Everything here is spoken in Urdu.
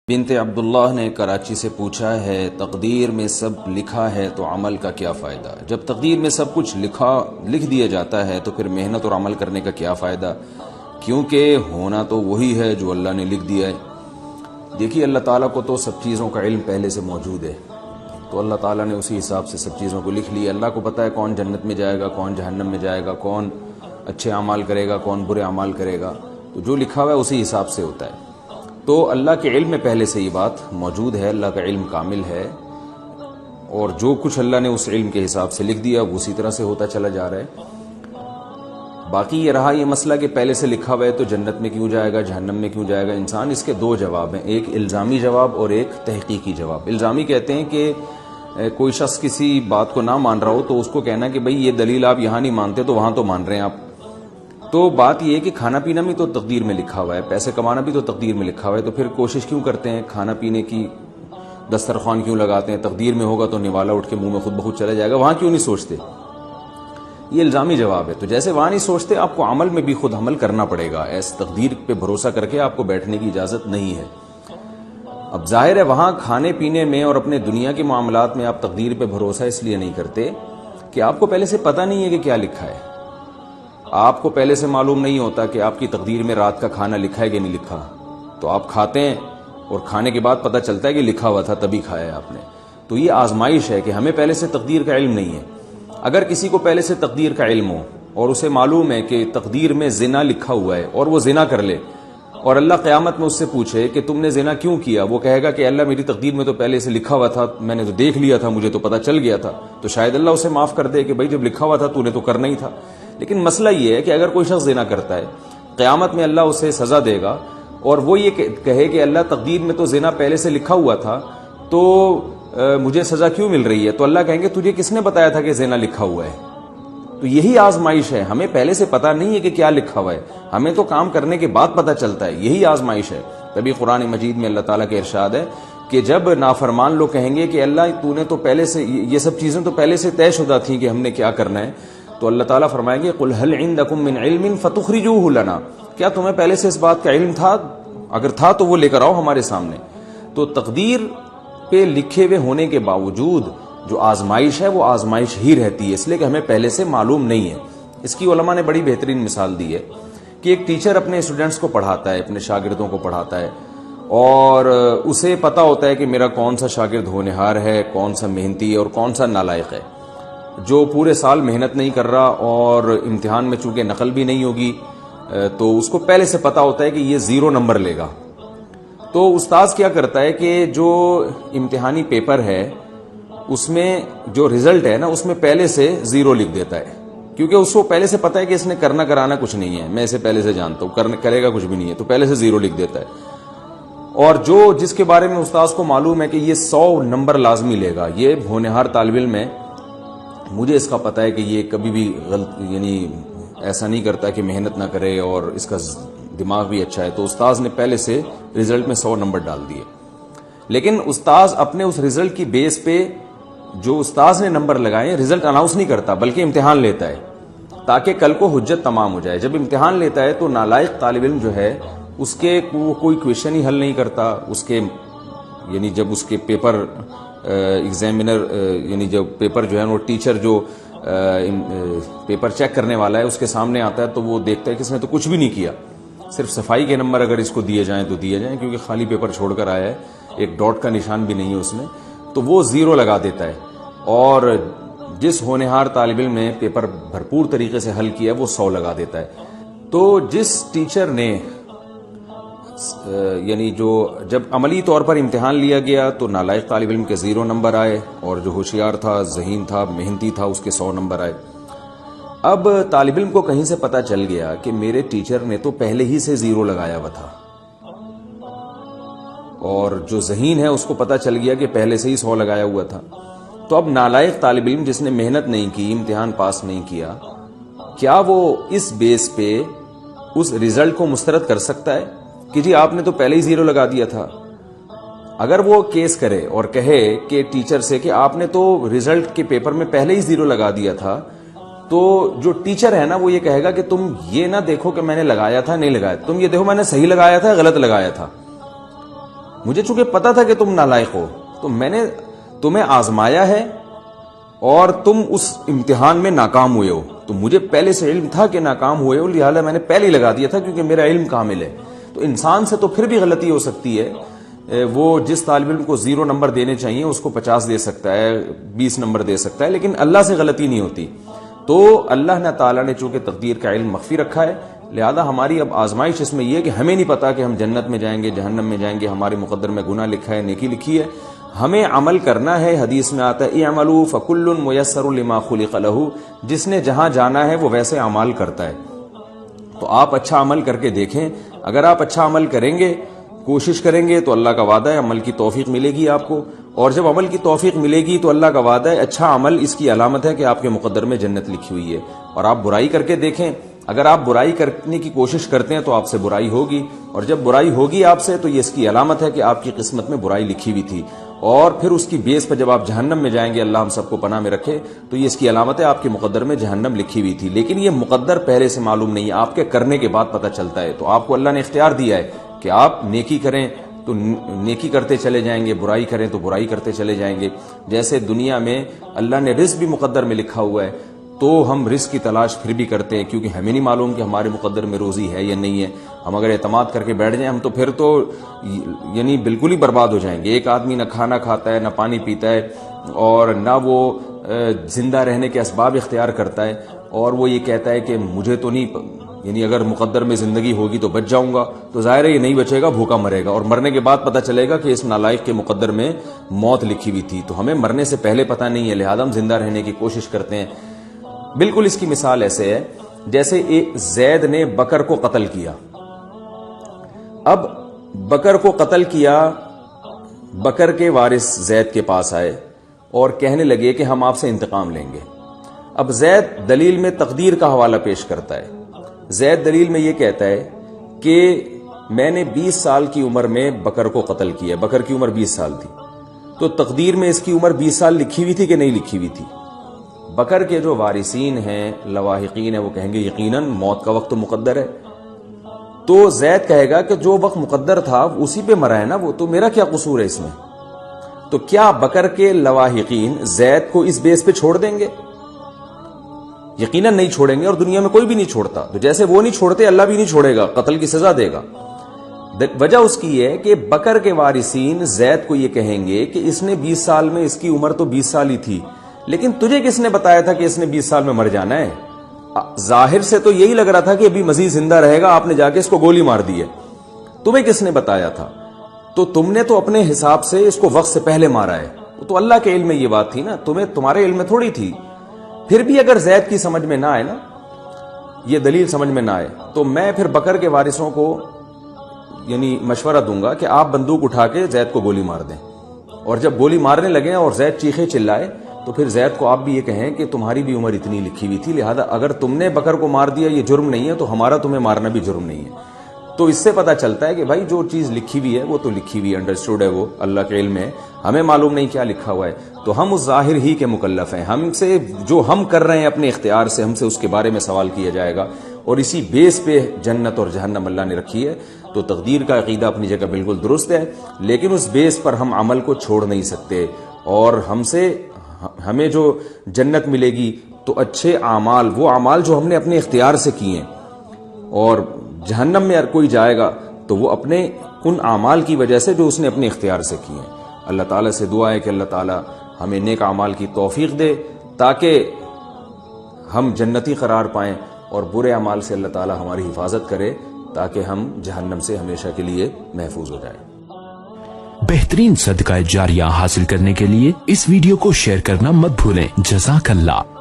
بنت عبداللہ نے کراچی سے پوچھا ہے تقدیر میں سب لکھا ہے تو عمل کا کیا فائدہ؟ جب تقدیر میں سب کچھ لکھ دیا جاتا ہے تو پھر محنت اور عمل کرنے کا کیا فائدہ؟ کیونکہ ہونا تو وہی ہے جو اللہ نے لکھ دیا ہے۔ دیکھیے اللہ تعالیٰ کو تو سب چیزوں کا علم پہلے سے موجود ہے، تو اللہ تعالیٰ نے اسی حساب سے سب چیزوں کو لکھ لیا۔ اللہ کو پتہ ہے کون جنت میں جائے گا، کون جہنم میں جائے گا، کون اچھے اعمال کرے گا، کون برے اعمال کرے گا، تو جو لکھا ہوا ہے اسی حساب سے ہوتا ہے۔ تو اللہ کے علم میں پہلے سے یہ بات موجود ہے، اللہ کا علم کامل ہے، اور جو کچھ اللہ نے اس علم کے حساب سے لکھ دیا وہ اسی طرح سے ہوتا چلا جا رہا ہے۔ باقی یہ رہا یہ مسئلہ کہ پہلے سے لکھا ہوا ہے تو جنت میں کیوں جائے گا، جہنم میں کیوں جائے گا انسان، اس کے دو جواب ہیں، ایک الزامی جواب اور ایک تحقیقی جواب۔ الزامی کہتے ہیں کہ کوئی شخص کسی بات کو نہ مان رہا ہو تو اس کو کہنا کہ بھئی یہ دلیل آپ یہاں نہیں مانتے تو وہاں تو مان رہے ہیں آپ۔ تو بات یہ ہے کہ کھانا پینا بھی تو تقدیر میں لکھا ہوا ہے، پیسے کمانا بھی تو تقدیر میں لکھا ہوا ہے، تو پھر کوشش کیوں کرتے ہیں، کھانا پینے کی دسترخوان کیوں لگاتے ہیں؟ تقدیر میں ہوگا تو نوالا اٹھ کے منہ میں خود بخود چلا جائے گا، وہاں کیوں نہیں سوچتے؟ یہ الزامی جواب ہے۔ تو جیسے وہاں نہیں سوچتے، آپ کو عمل میں بھی خود عمل کرنا پڑے گا، ایس تقدیر پہ بھروسہ کر کے آپ کو بیٹھنے کی اجازت نہیں ہے۔ اب ظاہر ہے وہاں کھانے پینے میں اور اپنے دنیا کے معاملات میں آپ تقدیر پہ بھروسہ اس لیے نہیں کرتے کہ آپ کو پہلے سے پتہ نہیں ہے کہ کیا لکھا ہے۔ آپ کو پہلے سے معلوم نہیں ہوتا کہ آپ کی تقدیر میں رات کا کھانا لکھا ہے کہ نہیں لکھا، تو آپ کھاتے ہیں اور کھانے کے بعد پتہ چلتا ہے کہ لکھا ہوا تھا تبھی کھایا ہے آپ نے۔ تو یہ آزمائش ہے کہ ہمیں پہلے سے تقدیر کا علم نہیں ہے۔ اگر کسی کو پہلے سے تقدیر کا علم ہو اور اسے معلوم ہے کہ تقدیر میں زنا لکھا ہوا ہے اور وہ زنا کر لے، اور اللہ قیامت میں اس سے پوچھے کہ تم نے زنا کیوں کیا، وہ کہے گا کہ اللہ میری تقدیر میں تو پہلے سے لکھا ہوا تھا، میں نے تو دیکھ لیا تھا، مجھے تو پتہ چل گیا تھا، تو شاید اللہ اسے معاف کر دے کہ بھائی جب لکھا ہوا تھا تو نے تو کرنا ہی تھا۔ لیکن مسئلہ یہ ہے کہ اگر کوئی شخص زنا کرتا ہے، قیامت میں اللہ اسے سزا دے گا اور وہ یہ کہے کہ اللہ تقدیر میں تو زنا پہلے سے لکھا ہوا تھا تو مجھے سزا کیوں مل رہی ہے، تو اللہ کہیں گے تجھے کس نے بتایا تھا کہ زنا لکھا ہوا ہے؟ تو یہی آزمائش ہے، ہمیں پہلے سے پتہ نہیں ہے کہ کیا لکھا ہوا ہے، ہمیں تو کام کرنے کے بعد پتہ چلتا ہے، یہی آزمائش ہے۔ تبھی قرآن مجید میں اللہ تعالیٰ کے ارشاد ہے کہ جب نافرمان لوگ کہیں گے کہ اللہ تو نے تو پہلے سے یہ سب چیزیں تو پہلے سے طے شدہ تھیں کہ ہم نے کیا کرنا ہے، تو اللہ تعالیٰ فرمائیں گے قُلْ هَلْ عِنْدَكُم مِّنْ عِلْمٍ فَتُخْرِجُوهُ لَنَا، کیا تمہیں پہلے سے اس بات کا علم تھا؟ اگر تھا تو وہ لے کر آؤ ہمارے سامنے۔ تو تقدیر پہ لکھے ہوئے ہونے کے باوجود جو آزمائش ہے وہ آزمائش ہی رہتی ہے، اس لیے کہ ہمیں پہلے سے معلوم نہیں ہے۔ اس کی علماء نے بڑی بہترین مثال دی ہے کہ ایک ٹیچر اپنے اسٹوڈنٹس کو پڑھاتا ہے، اپنے شاگردوں کو پڑھاتا ہے، اور اسے پتہ ہوتا ہے کہ میرا کون سا شاگرد ہونہار ہے، کون سا محنتی ہے اور کون سا نالائق ہے۔ جو پورے سال محنت نہیں کر رہا اور امتحان میں چونکہ نقل بھی نہیں ہوگی تو اس کو پہلے سے پتہ ہوتا ہے کہ یہ 0 نمبر لے گا، تو استاذ کیا کرتا ہے کہ جو امتحانی پیپر ہے اس میں جو رزلٹ ہے نا اس میں پہلے سے 0 لکھ دیتا ہے، کیونکہ اس کو پہلے سے پتہ ہے کہ اس نے کرنا کرانا کچھ نہیں ہے، میں اسے پہلے سے جانتا ہوں، کرے گا کچھ بھی نہیں ہے، تو پہلے سے 0 لکھ دیتا ہے۔ اور جس کے بارے میں استاذ کو معلوم ہے کہ یہ 100 نمبر لازمی لے گا، یہ ہونہار طالب علم ہے، مجھے اس کا پتہ ہے کہ یہ کبھی بھی یعنی ایسا نہیں کرتا کہ محنت نہ کرے اور اس کا دماغ بھی اچھا ہے، تو استاذ نے پہلے سے رزلٹ میں 100 نمبر ڈال دیے۔ لیکن استاذ اپنے اس رزلٹ کی بیس پہ جو استاذ نے نمبر لگائے رزلٹ اناؤنس نہیں کرتا بلکہ امتحان لیتا ہے تاکہ کل کو حجت تمام ہو جائے۔ جب امتحان لیتا ہے تو نالائق طالب علم جو ہے اس کے کوئی کویشچن ہی حل نہیں کرتا، اس کے یعنی جب اس کے پیپر ایگزامینر یعنی جب پیپر جو ہے وہ ٹیچر جو پیپر چیک کرنے والا ہے اس کے سامنے آتا ہے تو وہ دیکھتا ہے کہ اس نے تو کچھ بھی نہیں کیا، صرف صفائی کے نمبر اگر اس کو دیے جائیں تو دیے جائیں، کیونکہ خالی پیپر چھوڑ کر آیا ہے، ایک ڈاٹ کا نشان بھی نہیں ہے اس میں، تو وہ 0 لگا دیتا ہے۔ اور جس ہونہار طالب علم نے پیپر بھرپور طریقے سے حل کیا ہے وہ 100 لگا دیتا ہے۔ تو جس ٹیچر نے یعنی جو جب عملی طور پر امتحان لیا گیا تو نالائق طالب علم کے 0 نمبر آئے، اور جو ہوشیار تھا، ذہین تھا، محنتی تھا، اس کے 100 نمبر آئے۔ اب طالب علم کو کہیں سے پتہ چل گیا کہ میرے ٹیچر نے تو پہلے ہی سے 0 لگایا ہوا تھا، اور جو ذہین ہے اس کو پتہ چل گیا کہ پہلے سے ہی 100 لگایا ہوا تھا۔ تو اب نالائق طالب علم جس نے محنت نہیں کی، امتحان پاس نہیں کیا، کیا وہ اس بیس پہ اس رزلٹ کو مسترد کر سکتا ہے کہ جی آپ نے تو پہلے ہی 0 لگا دیا تھا؟ اگر وہ کیس کرے اور کہے کہ ٹیچر سے کہ آپ نے تو رزلٹ کے پیپر میں پہلے ہی 0 لگا دیا تھا، تو جو ٹیچر ہے نا وہ یہ کہے گا کہ تم یہ نہ دیکھو کہ میں نے لگایا تھا نہیں لگایا، تم یہ دیکھو میں نے صحیح لگایا تھا غلط لگایا تھا۔ مجھے چونکہ پتا تھا کہ تم نالائق ہو تو میں نے تمہیں آزمایا ہے اور تم اس امتحان میں ناکام ہوئے ہو. تو مجھے پہلے سے علم تھا کہ ناکام ہوئے ہو, لہٰذا میں نے پہلے ہی لگا دیا تھا کیونکہ میرا علم کامل ہے. تو انسان سے تو پھر بھی غلطی ہو سکتی ہے, وہ جس طالب علم کو 0 نمبر دینے چاہیے اس کو 50 دے سکتا ہے, 20 نمبر دے سکتا ہے, لیکن اللہ سے غلطی نہیں ہوتی. تو اللہ تعالیٰ نے چونکہ تقدیر کا علم مخفی رکھا ہے, لہذا ہماری اب آزمائش اس میں یہ ہے کہ ہمیں نہیں پتا کہ ہم جنت میں جائیں گے جہنم میں جائیں گے, ہمارے مقدر میں گناہ لکھا ہے نیکی لکھی ہے, ہمیں عمل کرنا ہے. حدیث میں آتا ہے اعملوا فکل میسر لما خلق لہ, جس نے جہاں جانا ہے وہ ویسے اعمال کرتا ہے. تو آپ اچھا عمل کر کے دیکھیں, اگر آپ اچھا عمل کریں گے, کوشش کریں گے تو اللہ کا وعدہ ہے عمل کی توفیق ملے گی آپ کو, اور جب عمل کی توفیق ملے گی تو اللہ کا وعدہ ہے اچھا عمل اس کی علامت ہے کہ آپ کے مقدر میں جنت لکھی ہوئی ہے. اور آپ برائی کر کے دیکھیں, اگر آپ برائی کرنے کی کوشش کرتے ہیں تو آپ سے برائی ہوگی, اور جب برائی ہوگی آپ سے تو یہ اس کی علامت ہے کہ آپ کی قسمت میں برائی لکھی ہوئی تھی, اور پھر اس کی بیس پر جب آپ جہنم میں جائیں گے, اللہ ہم سب کو پناہ میں رکھے, تو یہ اس کی علامت ہے آپ کے مقدر میں جہنم لکھی ہوئی تھی. لیکن یہ مقدر پہلے سے معلوم نہیں ہے, آپ کے کرنے کے بعد پتہ چلتا ہے. تو آپ کو اللہ نے اختیار دیا ہے کہ آپ نیکی کریں تو نیکی کرتے چلے جائیں گے, برائی کریں تو برائی کرتے چلے جائیں گے. جیسے دنیا میں اللہ نے رزق بھی مقدر میں لکھا ہوا ہے, تو ہم رزق کی تلاش پھر بھی کرتے ہیں کیونکہ ہمیں نہیں معلوم کہ ہمارے مقدر میں روزی ہے یا نہیں ہے. ہم اگر اعتماد کر کے بیٹھ جائیں ہم تو پھر تو یعنی بالکل ہی برباد ہو جائیں گے. ایک آدمی نہ کھانا کھاتا ہے, نہ پانی پیتا ہے, اور نہ وہ زندہ رہنے کے اسباب اختیار کرتا ہے, اور وہ یہ کہتا ہے کہ مجھے تو نہیں, یعنی اگر مقدر میں زندگی ہوگی تو بچ جاؤں گا. تو ظاہر ہے یہ نہیں بچے گا, بھوکا مرے گا, اور مرنے کے بعد پتہ چلے گا کہ اس نالائق کے مقدر میں موت لکھی ہوئی تھی. تو ہمیں مرنے سے پہلے پتہ نہیں ہے, لہذا ہم زندہ رہنے کی کوشش کرتے ہیں. بالکل اس کی مثال ایسے ہے جیسے زید نے بکر کو قتل کیا. اب بکر کو قتل کیا, بکر کے وارث زید کے پاس آئے اور کہنے لگے کہ ہم آپ سے انتقام لیں گے. اب زید دلیل میں تقدیر کا حوالہ پیش کرتا ہے. زید دلیل میں یہ کہتا ہے کہ میں نے 20 سال کی عمر میں بکر کو قتل کیا. بکر کی عمر 20 سال تھی, تو تقدیر میں اس کی عمر 20 سال لکھی ہوئی تھی کہ نہیں لکھی ہوئی تھی؟ بکر کے جو وارثین ہیں, لواحقین ہیں, وہ کہیں گے یقیناً موت کا وقت تو مقدر ہے. تو زید کہے گا کہ جو وقت مقدر تھا اسی پہ مرا ہے نا وہ, تو میرا کیا قصور ہے اس میں؟ تو کیا بکر کے لواحقین زید کو اس بیس پہ چھوڑ دیں گے؟ یقیناً نہیں چھوڑیں گے, اور دنیا میں کوئی بھی نہیں چھوڑتا. تو جیسے وہ نہیں چھوڑتے, اللہ بھی نہیں چھوڑے گا, قتل کی سزا دے گا. وجہ اس کی ہے کہ بکر کے وارثین زید کو یہ کہیں گے کہ اس نے 20 سال میں, اس کی عمر تو 20 سال ہی تھی, لیکن تجھے کس نے بتایا تھا کہ اس نے 20 سال میں مر جانا ہے؟ ظاہر سے تو یہی لگ رہا تھا کہ ابھی مزید زندہ رہے گا, آپ نے جا کے اس کو گولی مار دی ہے. تمہیں کس نے بتایا تھا؟ تو تم نے تو اپنے حساب سے اس کو وقت سے پہلے مارا ہے. تو اللہ کے علم میں یہ بات تھی نا, تمہارے علم میں تھوڑی تھی. پھر بھی اگر زید کی سمجھ میں نہ آئے نا, یہ دلیل سمجھ میں نہ آئے, تو میں پھر بکر کے وارثوں کو یعنی مشورہ دوں گا کہ آپ بندوق اٹھا کے زید کو گولی مار دیں, اور جب گولی مارنے لگے اور زید چیخے چلائے تو پھر زید کو آپ بھی یہ کہیں کہ تمہاری بھی عمر اتنی لکھی ہوئی تھی, لہذا اگر تم نے بکر کو مار دیا یہ جرم نہیں ہے, تو ہمارا تمہیں مارنا بھی جرم نہیں ہے. تو اس سے پتہ چلتا ہے کہ بھائی جو چیز لکھی ہوئی ہے وہ تو لکھی ہوئی, انڈرسٹوڈ ہے, وہ اللہ کے علم ہے, ہمیں معلوم نہیں کیا لکھا ہوا ہے. تو ہم اس ظاہر ہی کے مکلف ہیں. ہم سے جو ہم کر رہے ہیں اپنے اختیار سے, ہم سے اس کے بارے میں سوال کیا جائے گا, اور اسی بیس پہ جنت اور جہنم اللہ نے رکھی ہے. تو تقدیر کا عقیدہ اپنی جگہ بالکل درست ہے, لیکن اس بیس پر ہم عمل کو چھوڑ نہیں سکتے. اور ہمیں جو جنت ملے گی تو اچھے اعمال, وہ اعمال جو ہم نے اپنے اختیار سے کیے ہیں, اور جہنم میں اگر کوئی جائے گا تو وہ اپنے ان اعمال کی وجہ سے جو اس نے اپنے اختیار سے کیے ہیں. اللہ تعالیٰ سے دعا ہے کہ اللہ تعالیٰ ہمیں نیک اعمال کی توفیق دے تاکہ ہم جنتی قرار پائیں, اور برے اعمال سے اللہ تعالیٰ ہماری حفاظت کرے تاکہ ہم جہنم سے ہمیشہ کے لیے محفوظ ہو جائیں. بہترین صدقہ جاریہ حاصل کرنے کے لیے اس ویڈیو کو شیئر کرنا مت بھولیں. جزاک اللہ.